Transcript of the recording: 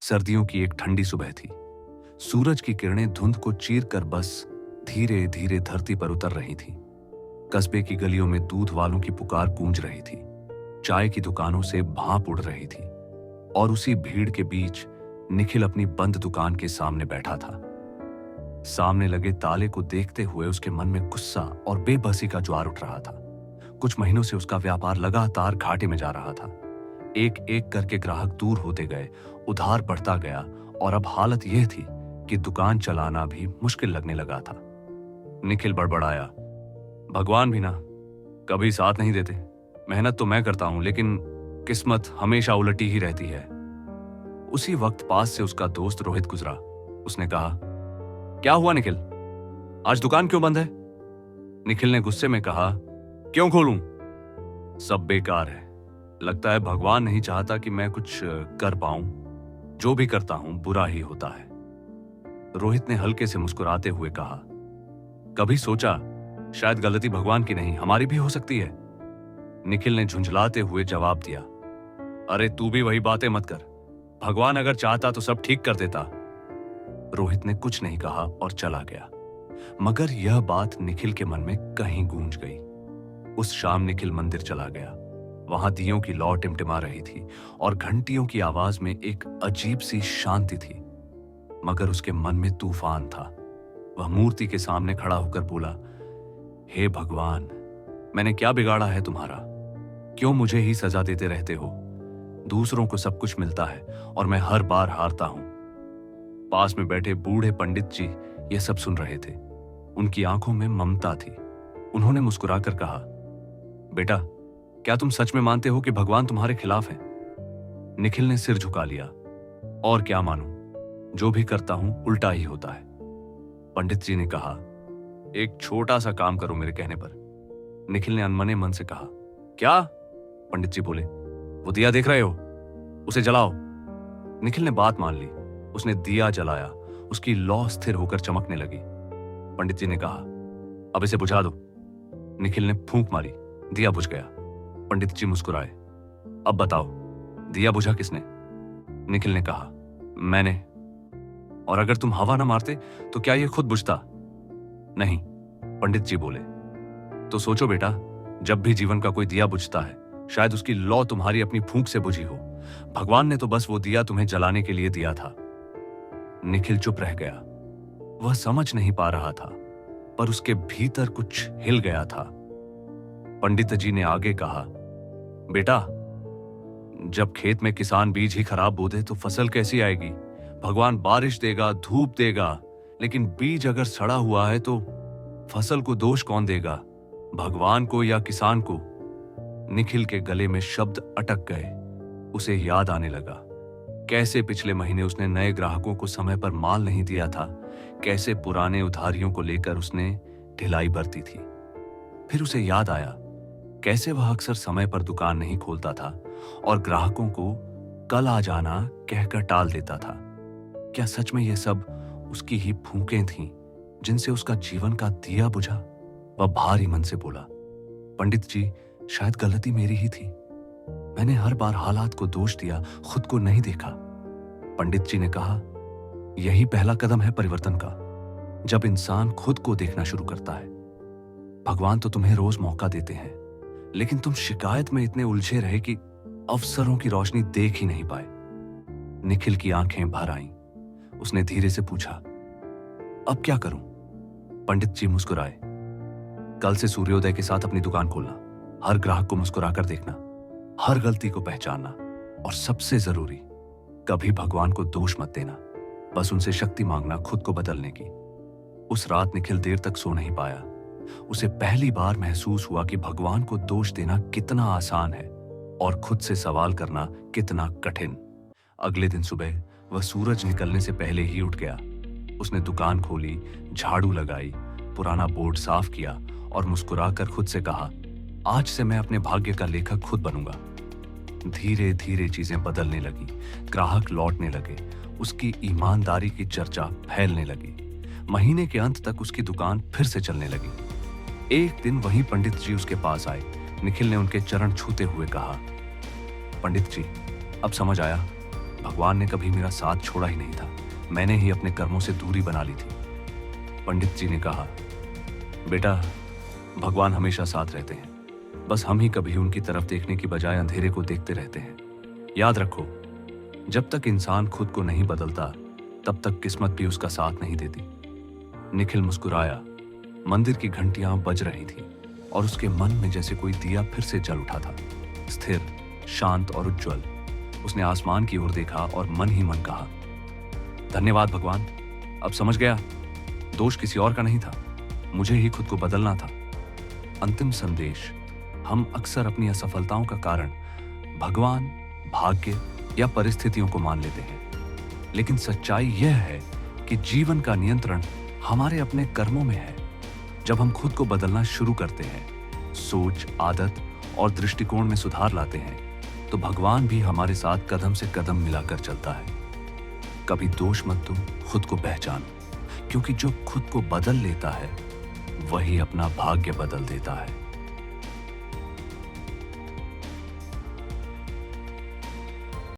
सर्दियों की एक ठंडी सुबह थी। सूरज की किरणें धुंध को चीर कर बस धीरे धीरे धरती पर उतर रही थीं। कस्बे की गलियों में दूध वालों की पुकार गूंज रही थी। चाय की दुकानों से भाप उड़ रही थी और उसी भीड़ के बीच निखिल अपनी बंद दुकान के सामने बैठा था। सामने लगे ताले को देखते हुए उसके मन में गुस्सा और बेबसी का ज्वार उठ रहा था। कुछ महीनों से उसका व्यापार लगातार घाटे में जा रहा था। एक एक करके ग्राहक दूर होते गए, उधार बढ़ता गया और अब हालत यह थी कि दुकान चलाना भी मुश्किल लगने लगा था। निखिल बड़बड़ाया, भगवान भी ना कभी साथ नहीं देते। मेहनत तो मैं करता हूं लेकिन किस्मत हमेशा उलटी ही रहती है। उसी वक्त पास से उसका दोस्त रोहित गुजरा। उसने कहा, क्या हुआ निखिल, आज दुकान क्यों बंद है? निखिल ने गुस्से में कहा, क्यों खोलूं? सब बेकार है। लगता है भगवान नहीं चाहता कि मैं कुछ कर पाऊं। जो भी करता हूं बुरा ही होता है। रोहित ने हल्के से मुस्कुराते हुए कहा, कभी सोचा शायद गलती भगवान की नहीं हमारी भी हो सकती है? निखिल ने झुंझलाते हुए जवाब दिया, अरे तू भी वही बातें मत कर। भगवान अगर चाहता तो सब ठीक कर देता। रोहित ने कुछ नहीं कहा और चला गया। मगर यह बात निखिल के मन में कहीं गूंज गई। उस शाम निखिल मंदिर चला गया। वहां दियों की लौ टिमटिमा रही थी और घंटियों की आवाज में एक अजीब सी शांति थी। मगर उसके मन में तूफान था। वह मूर्ति के सामने खड़ा होकर बोला, हे भगवान, मैंने क्या बिगाड़ा है तुम्हारा? क्यों मुझे ही सजा देते रहते हो? दूसरों को सब कुछ मिलता है और मैं हर बार हारता हूं। पास में बैठे बूढ़े पंडित जी यह सब सुन रहे थे। उनकी आंखों में ममता थी। उन्होंने मुस्कुराकर कहा, बेटा, क्या तुम सच में मानते हो कि भगवान तुम्हारे खिलाफ है? निखिल ने सिर झुका लिया, और क्या मानूं, जो भी करता हूं उल्टा ही होता है। पंडित जी ने कहा, एक छोटा सा काम करो मेरे कहने पर। निखिल ने अनमने मन से कहा, क्या? पंडित जी बोले, वो दिया देख रहे हो, उसे जलाओ। निखिल ने बात मान ली। उसने दिया जलाया। उसकी लौ स्थिर होकर चमकने लगी। पंडित जी ने कहा, अब इसे बुझा दो। निखिल ने फूंक मारी। दिया बुझ गया। पंडित जी मुस्कुराए, अब बताओ, दिया बुझा किसने? निखिल ने कहा, मैंने। और अगर तुम हवा ना मारते तो क्या यह खुद बुझता? नहीं। पंडित जी बोले, तो सोचो बेटा, जब भी जीवन का कोई दिया बुझता है शायद उसकी लौ तुम्हारी अपनी फूंक से बुझी हो। भगवान ने तो बस वो दिया तुम्हें जलाने के लिए दिया था। निखिल चुप रह गया। वह समझ नहीं पा रहा था, पर उसके भीतर कुछ हिल गया था। पंडित जी ने आगे कहा, बेटा, जब खेत में किसान बीज ही खराब बो दे तो फसल कैसी आएगी? भगवान बारिश देगा, धूप देगा, लेकिन बीज अगर सड़ा हुआ है तो फसल को दोष कौन देगा, भगवान को या किसान को? निखिल के गले में शब्द अटक गए। उसे याद आने लगा कैसे पिछले महीने उसने नए ग्राहकों को समय पर माल नहीं दिया था, कैसे पुराने उधारियों को लेकर उसने ढिलाई बरती थी। फिर उसे याद आया कैसे वह अक्सर समय पर दुकान नहीं खोलता था और ग्राहकों को कल आ जाना कहकर टाल देता था। क्या सच में यह सब उसकी ही फूंकें थीं जिनसे उसका जीवन का दिया बुझा? वह भारी मन से बोला, पंडित जी, शायद गलती मेरी ही थी। मैंने हर बार हालात को दोष दिया, खुद को नहीं देखा। पंडित जी ने कहा, यही पहला कदम है परिवर्तन का, जब इंसान खुद को देखना शुरू करता है। भगवान तो तुम्हें रोज मौका देते हैं, लेकिन तुम शिकायत में इतने उलझे रहे कि अवसरों की रोशनी देख ही नहीं पाए। निखिल की आंखें भर आईं। उसने धीरे से पूछा, अब क्या करूं? पंडित जी मुस्कुराए, कल से सूर्योदय के साथ अपनी दुकान खोलना, हर ग्राहक को मुस्कुराकर देखना, हर गलती को पहचानना, और सबसे जरूरी, कभी भगवान को दोष मत देना, बस उनसे शक्ति मांगना खुद को बदलने की। उस रात निखिल देर तक सो नहीं पाया। उसे पहली बार महसूस हुआ कि भगवान को दोष देना कितना आसान है और खुद से सवाल करना कितना कठिन। अगले दिन सुबह वह सूरज निकलने से पहले ही उठ गया। उसने दुकान खोली, झाड़ू लगाई, पुराना बोर्ड साफ किया और मुस्कुराकर खुद से कहा, आज से मैं अपने भाग्य का लेखक खुद बनूंगा। धीरे धीरे चीजें बदलने लगी। ग्राहक लौटने लगे। उसकी ईमानदारी की चर्चा फैलने लगी। महीने के अंत तक उसकी दुकान फिर से चलने लगी। एक दिन वही पंडित जी उसके पास आए। निखिल ने उनके चरण छूते हुए कहा, पंडित जी, अब समझ आया, भगवान ने कभी मेरा साथ छोड़ा ही नहीं था। मैंने ही अपने कर्मों से दूरी बना ली थी। पंडित जी ने कहा, बेटा, भगवान हमेशा साथ रहते हैं, बस हम ही कभी उनकी तरफ देखने की बजाय अंधेरे को देखते रहते हैं। याद रखो, जब तक इंसान खुद को नहीं बदलता तब तक किस्मत भी उसका साथ नहीं देती। निखिल मुस्कुराया। मंदिर की घंटियां बज रही थी और उसके मन में जैसे कोई दिया फिर से जल उठा था, स्थिर, शांत और उज्जवल। उसने आसमान की ओर देखा और मन ही मन कहा, धन्यवाद भगवान, अब समझ गया, दोष किसी और का नहीं था, मुझे ही खुद को बदलना था। अंतिम संदेश, हम अक्सर अपनी असफलताओं का कारण भगवान, भाग्य या परिस्थितियों को मान लेते हैं, लेकिन सच्चाई यह है कि जीवन का नियंत्रण हमारे अपने कर्मों में है। जब हम खुद को बदलना शुरू करते हैं, सोच, आदत और दृष्टिकोण में सुधार लाते हैं, तो भगवान भी हमारे साथ कदम से कदम मिलाकर चलता है। कभी दोष मत दो, खुद को पहचानो, क्योंकि जो खुद को बदल लेता है वही अपना भाग्य बदल देता है।